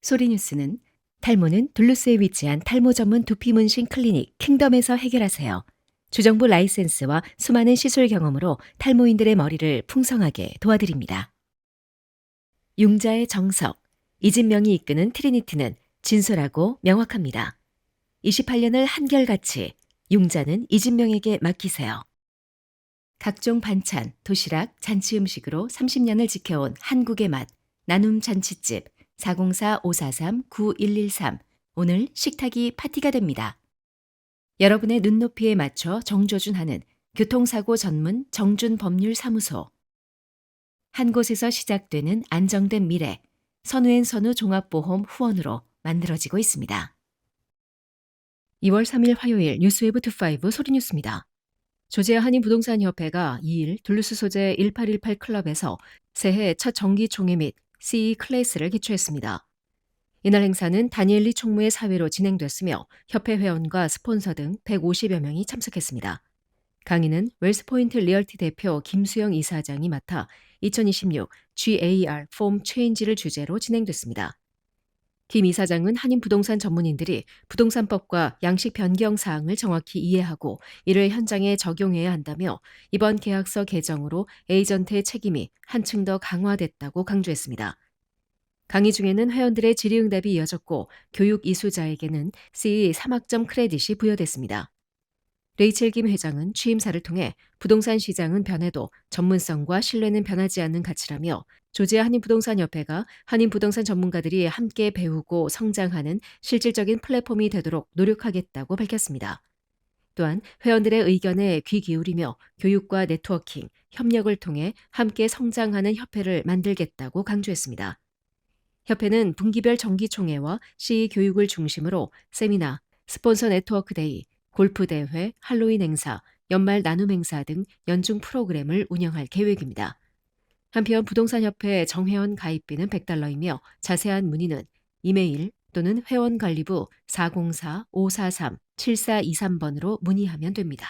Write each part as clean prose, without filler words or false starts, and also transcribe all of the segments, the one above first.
소리뉴스는 탈모는 둘루스에 위치한 탈모 전문 두피 문신 클리닉 킹덤에서 해결하세요. 주정부 라이센스와 수많은 시술 경험으로 탈모인들의 머리를 풍성하게 도와드립니다. 융자의 정석, 이진명이 이끄는 트리니티는 진솔하고 명확합니다. 28년을 한결같이 융자는 이진명에게 맡기세요. 각종 반찬, 도시락, 잔치 음식으로 30년을 지켜온 한국의 맛, 나눔 잔치집 404-543-9113 오늘 식탁이 파티가 됩니다. 여러분의 눈높이에 맞춰 정조준하는 교통사고 전문 정준법률사무소 한 곳에서 시작되는 안정된 미래 선우앤 선우 종합보험 후원으로 만들어지고 있습니다. 2월 3일 화요일 뉴스웨브25 소리뉴스입니다. 조지아 한인부동산협회가 2일 둘루스 소재 1818 클럽에서 새해 첫 정기 총회 및 CE 클래스를 개최했습니다. 이날 행사는 다니엘리 총무의 사회로 진행됐으며 협회 회원과 스폰서 등 150여 명이 참석했습니다. 강의는 웰스포인트 리얼티 대표 김수영 이사장이 맡아 2026 GAR 폼 체인지를 주제로 진행됐습니다. 김 이사장은 한인 부동산 전문인들이 부동산법과 양식 변경 사항을 정확히 이해하고 이를 현장에 적용해야 한다며 이번 계약서 개정으로 에이전트의 책임이 한층 더 강화됐다고 강조했습니다. 강의 중에는 회원들의 질의응답이 이어졌고 교육 이수자에게는 CE 3학점 크레딧이 부여됐습니다. 레이첼 김 회장은 취임사를 통해 부동산 시장은 변해도 전문성과 신뢰는 변하지 않는 가치라며 조지아 한인부동산협회가 한인부동산 전문가들이 함께 배우고 성장하는 실질적인 플랫폼이 되도록 노력하겠다고 밝혔습니다. 또한 회원들의 의견에 귀 기울이며 교육과 네트워킹, 협력을 통해 함께 성장하는 협회를 만들겠다고 강조했습니다. 협회는 분기별 정기총회와 CE 교육을 중심으로 세미나, 스폰서 네트워크 데이, 골프 대회, 할로윈 행사, 연말 나눔 행사 등 연중 프로그램을 운영할 계획입니다. 한편 부동산협회 정회원 가입비는 $100이며 자세한 문의는 이메일 또는 회원관리부 404-543-7423번으로 문의하면 됩니다.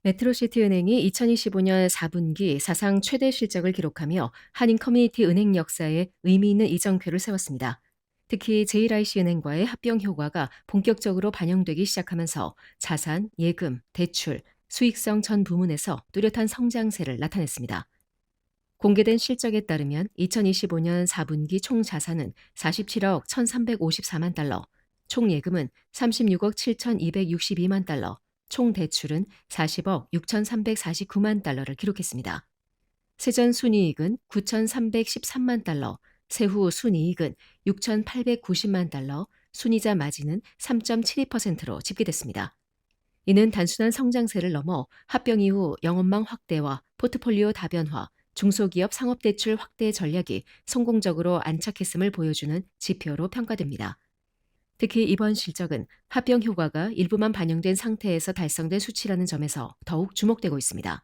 메트로시티은행이 2025년 4분기 사상 최대 실적을 기록하며 한인 커뮤니티 은행 역사에 의미 있는 이정표를 세웠습니다. 특히 JRIC은행과의 합병 효과가 본격적으로 반영되기 시작하면서 자산, 예금, 대출, 수익성 전 부문에서 뚜렷한 성장세를 나타냈습니다. 공개된 실적에 따르면 2025년 4분기 총 자산은 47억 1,354만 달러, 총 예금은 36억 7,262만 달러, 총 대출은 40억 6,349만 달러를 기록했습니다. 세전 순이익은 9,313만 달러, 세후 순이익은 6,890만 달러, 순이자 마진은 3.72%로 집계됐습니다. 이는 단순한 성장세를 넘어 합병 이후 영업망 확대와 포트폴리오 다변화, 중소기업 상업대출 확대 전략이 성공적으로 안착했음을 보여주는 지표로 평가됩니다. 특히 이번 실적은 합병 효과가 일부만 반영된 상태에서 달성된 수치라는 점에서 더욱 주목되고 있습니다.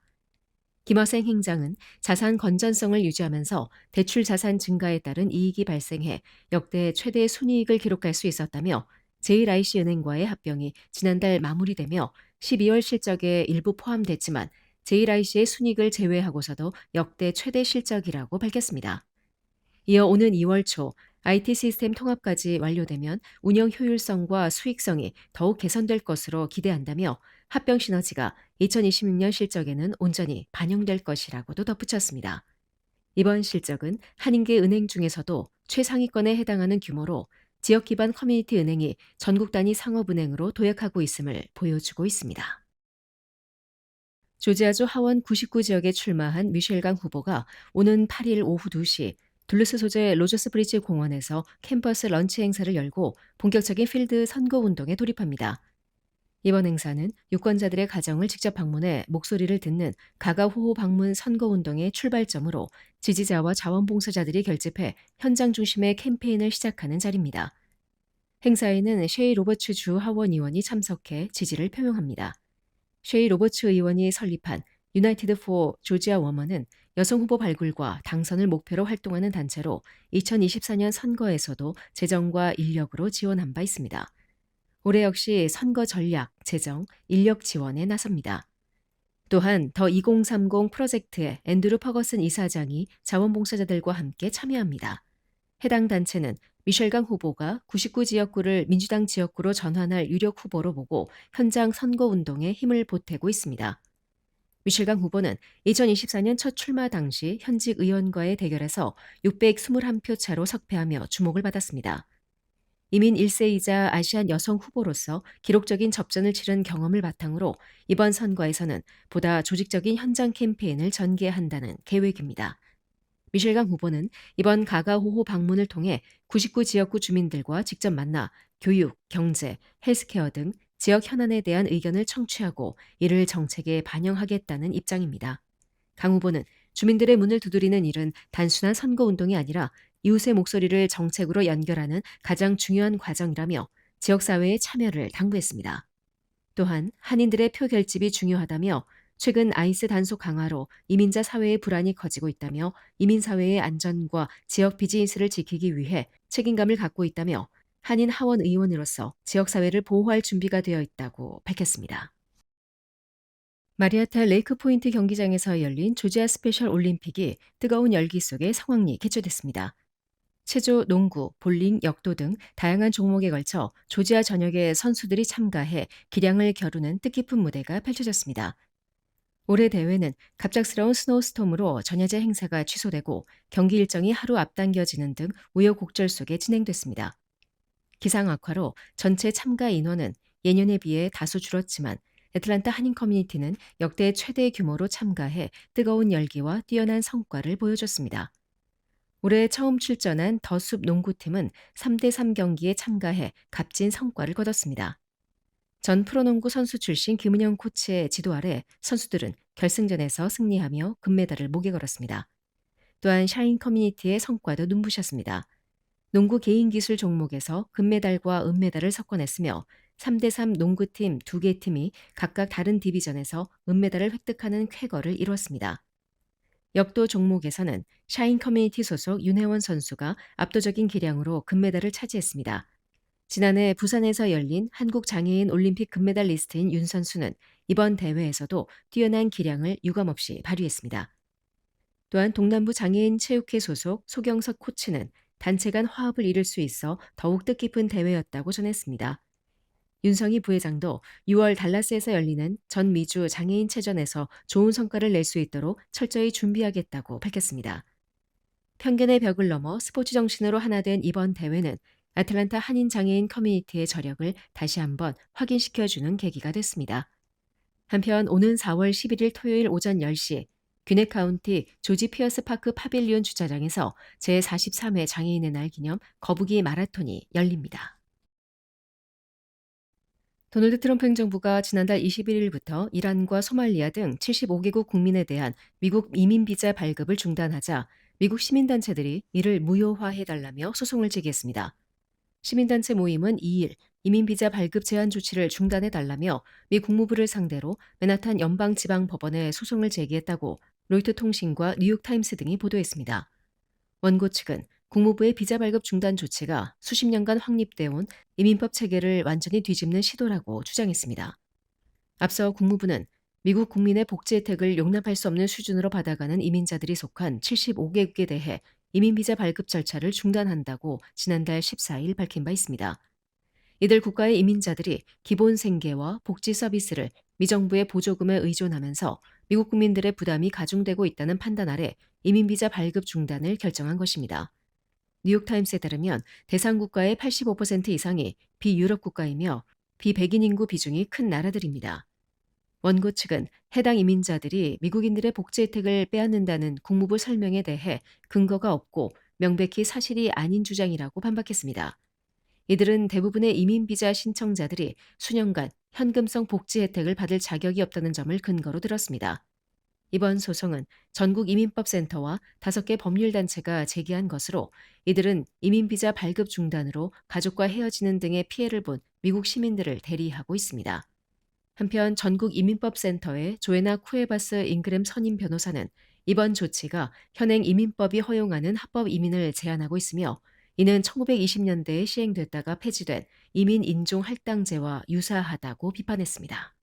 김화생 행장은 자산 건전성을 유지하면서 대출 자산 증가에 따른 이익이 발생해 역대 최대 순이익을 기록할 수 있었다며 JRIC은행과의 합병이 지난달 마무리되며 12월 실적에 일부 포함됐지만 JRIC의 순이익을 제외하고서도 역대 최대 실적이라고 밝혔습니다. 이어 오는 2월 초 IT 시스템 통합까지 완료되면 운영 효율성과 수익성이 더욱 개선될 것으로 기대한다며 합병 시너지가 2026년 실적에는 온전히 반영될 것이라고도 덧붙였습니다. 이번 실적은 한인계 은행 중에서도 최상위권에 해당하는 규모로 지역 기반 커뮤니티 은행이 전국 단위 상업은행으로 도약하고 있음을 보여주고 있습니다. 조지아주 하원 99지역에 출마한 미셸강 후보가 오는 8일 오후 2시 둘루스 소재 로저스 브리지 공원에서 캠퍼스 런치 행사를 열고 본격적인 필드 선거 운동에 돌입합니다. 이번 행사는 유권자들의 가정을 직접 방문해 목소리를 듣는 가가호호 방문 선거 운동의 출발점으로 지지자와 자원봉사자들이 결집해 현장 중심의 캠페인을 시작하는 자리입니다. 행사에는 셰이 로버츠 주 하원 의원이 참석해 지지를 표명합니다. 셰이 로버츠 의원이 설립한 유나이티드 포 조지아 워먼은 여성 후보 발굴과 당선을 목표로 활동하는 단체로 2024년 선거에서도 재정과 인력으로 지원한 바 있습니다. 올해 역시 선거 전략, 재정, 인력 지원에 나섭니다. 또한 더 2030 프로젝트의 앤드루 퍼거슨 이사장이 자원봉사자들과 함께 참여합니다. 해당 단체는 미셸강 후보가 99 지역구를 민주당 지역구로 전환할 유력 후보로 보고 현장 선거 운동에 힘을 보태고 있습니다. 미셸강 후보는 2024년 첫 출마 당시 현직 의원과의 대결에서 621표 차로 석패하며 주목을 받았습니다. 이민 1세이자 아시안 여성 후보로서 기록적인 접전을 치른 경험을 바탕으로 이번 선거에서는 보다 조직적인 현장 캠페인을 전개한다는 계획입니다. 미셸강 후보는 이번 가가호호 방문을 통해 99 지역구 주민들과 직접 만나 교육, 경제, 헬스케어 등 지역 현안에 대한 의견을 청취하고 이를 정책에 반영하겠다는 입장입니다. 강 후보는 주민들의 문을 두드리는 일은 단순한 선거운동이 아니라 이웃의 목소리를 정책으로 연결하는 가장 중요한 과정이라며 지역사회의 참여를 당부했습니다. 또한 한인들의 표 결집이 중요하다며 최근 아이스 단속 강화로 이민자 사회의 불안이 커지고 있다며 이민사회의 안전과 지역 비즈니스를 지키기 위해 책임감을 갖고 있다며 한인 하원 의원으로서 지역사회를 보호할 준비가 되어 있다고 밝혔습니다. 마리아타 레이크 포인트 경기장에서 열린 조지아 스페셜 올림픽이 뜨거운 열기 속에 성황리 개최됐습니다. 체조, 농구, 볼링, 역도 등 다양한 종목에 걸쳐 조지아 전역의 선수들이 참가해 기량을 겨루는 뜻깊은 무대가 펼쳐졌습니다. 올해 대회는 갑작스러운 스노우스톰으로 전야제 행사가 취소되고 경기 일정이 하루 앞당겨지는 등 우여곡절 속에 진행됐습니다. 기상 악화로 전체 참가 인원은 예년에 비해 다소 줄었지만 애틀란타 한인 커뮤니티는 역대 최대 규모로 참가해 뜨거운 열기와 뛰어난 성과를 보여줬습니다. 올해 처음 출전한 더숲 농구팀은 3대3 경기에 참가해 값진 성과를 거뒀습니다. 전 프로농구 선수 출신 김은영 코치의 지도 아래 선수들은 결승전에서 승리하며 금메달을 목에 걸었습니다. 또한 샤인 커뮤니티의 성과도 눈부셨습니다. 농구 개인 기술 종목에서 금메달과 은메달을 석권했으며 3대3 농구팀 2개 팀이 각각 다른 디비전에서 은메달을 획득하는 쾌거를 이뤘습니다. 역도 종목에서는 샤인 커뮤니티 소속 윤혜원 선수가 압도적인 기량으로 금메달을 차지했습니다. 지난해 부산에서 열린 한국장애인 올림픽 금메달리스트인 윤 선수는 이번 대회에서도 뛰어난 기량을 유감없이 발휘했습니다. 또한 동남부 장애인 체육회 소속 소경석 코치는 단체 간 화합을 이룰 수 있어 더욱 뜻깊은 대회였다고 전했습니다. 윤성희 부회장도 6월 달라스에서 열리는 전 미주 장애인 체전에서 좋은 성과를 낼 수 있도록 철저히 준비하겠다고 밝혔습니다. 편견의 벽을 넘어 스포츠 정신으로 하나 된 이번 대회는 애틀란타 한인 장애인 커뮤니티의 저력을 다시 한번 확인시켜주는 계기가 됐습니다. 한편 오는 4월 11일 토요일 오전 10시 귀넷 카운티 조지 피어스 파크 파빌리온 주차장에서 제43회 장애인의 날 기념 거북이 마라톤이 열립니다. 도널드 트럼프 행정부가 지난달 21일부터 이란과 소말리아 등 75개국 국민에 대한 미국 이민 비자 발급을 중단하자 미국 시민단체들이 이를 무효화해달라며 소송을 제기했습니다. 시민단체 모임은 2일 이민 비자 발급 제한 조치를 중단해달라며 미 국무부를 상대로 맨하탄 연방지방법원에 소송을 제기했다고 로이터 통신과 뉴욕타임스 등이 보도했습니다. 원고 측은 국무부의 비자 발급 중단 조치가 수십 년간 확립돼 온 이민법 체계를 완전히 뒤집는 시도라고 주장했습니다. 앞서 국무부는 미국 국민의 복지 혜택을 용납할 수 없는 수준으로 받아가는 이민자들이 속한 75개국에 대해 이민 비자 발급 절차를 중단한다고 지난달 14일 밝힌 바 있습니다. 이들 국가의 이민자들이 기본 생계와 복지 서비스를 미 정부의 보조금에 의존하면서 미국 국민들의 부담이 가중되고 있다는 판단 아래 이민 비자 발급 중단을 결정한 것입니다. 뉴욕타임스에 따르면 대상 국가의 85% 이상이 비유럽 국가이며 비백인 인구 비중이 큰 나라들입니다. 원고 측은 해당 이민자들이 미국인들의 복지 혜택을 빼앗는다는 국무부 설명에 대해 근거가 없고 명백히 사실이 아닌 주장이라고 반박했습니다. 이들은 대부분의 이민 비자 신청자들이 수년간 현금성 복지 혜택을 받을 자격이 없다는 점을 근거로 들었습니다. 이번 소송은 전국 이민법센터와 5개 법률단체가 제기한 것으로 이들은 이민비자 발급 중단으로 가족과 헤어지는 등의 피해를 본 미국 시민들을 대리하고 있습니다. 한편 전국 이민법센터의 조에나 쿠에바스 잉그램 선임 변호사는 이번 조치가 현행 이민법이 허용하는 합법 이민을 제한하고 있으며 이는 1920년대에 시행됐다가 폐지된 이민 인종 할당제와 유사하다고 비판했습니다.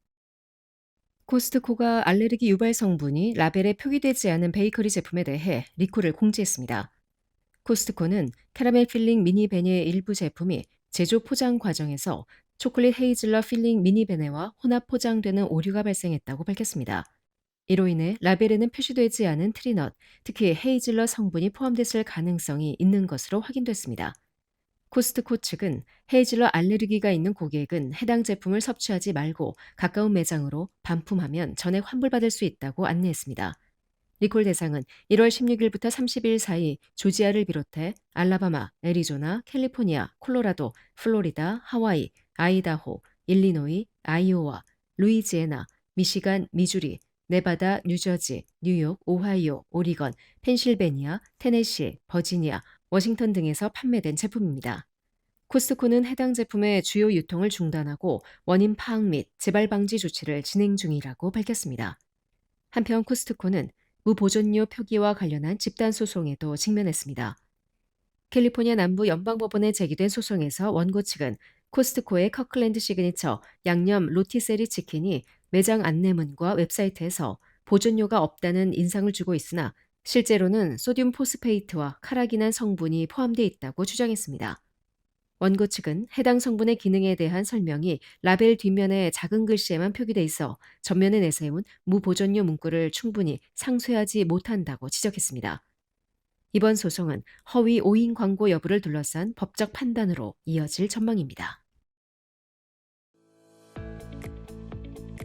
코스트코가 알레르기 유발 성분이 라벨에 표기되지 않은 베이커리 제품에 대해 리콜을 공지했습니다. 코스트코는 캐러멜 필링 미니베네 일부 제품이 제조 포장 과정에서 초콜릿 헤이즐넛 필링 미니베네와 혼합 포장되는 오류가 발생했다고 밝혔습니다. 이로 인해 라벨에는 표시되지 않은 트리넛, 특히 헤이즐넛 성분이 포함됐을 가능성이 있는 것으로 확인됐습니다. 코스트코 측은 헤이즐넛 알레르기가 있는 고객은 해당 제품을 섭취하지 말고 가까운 매장으로 반품하면 전액 환불받을 수 있다고 안내했습니다. 리콜 대상은 1월 16일부터 30일 사이 조지아를 비롯해 알라바마, 애리조나, 캘리포니아, 콜로라도, 플로리다, 하와이, 아이다호, 일리노이, 아이오와, 루이지애나, 미시간, 미주리, 네바다, 뉴저지, 뉴욕, 오하이오, 오리건, 펜실베니아, 테네시, 버지니아, 워싱턴 등에서 판매된 제품입니다. 코스트코는 해당 제품의 주요 유통을 중단하고 원인 파악 및 재발 방지 조치를 진행 중이라고 밝혔습니다. 한편 코스트코는 무보존료 표기와 관련한 집단 소송에도 직면했습니다. 캘리포니아 남부 연방법원에 제기된 소송에서 원고 측은 코스트코의 커클랜드 시그니처 양념 로티세리 치킨이 매장 안내문과 웹사이트에서 보존료가 없다는 인상을 주고 있으나 실제로는 소듐 포스페이트와 카라기난 성분이 포함되어 있다고 주장했습니다. 원고 측은 해당 성분의 기능에 대한 설명이 라벨 뒷면에 작은 글씨에만 표기돼 있어 전면에 내세운 무보존료 문구를 충분히 상쇄하지 못한다고 지적했습니다. 이번 소송은 허위 오인 광고 여부를 둘러싼 법적 판단으로 이어질 전망입니다.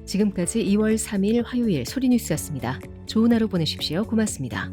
지금까지 2월 3일 화요일 소리뉴스였습니다. 좋은 하루 보내십시오. 고맙습니다.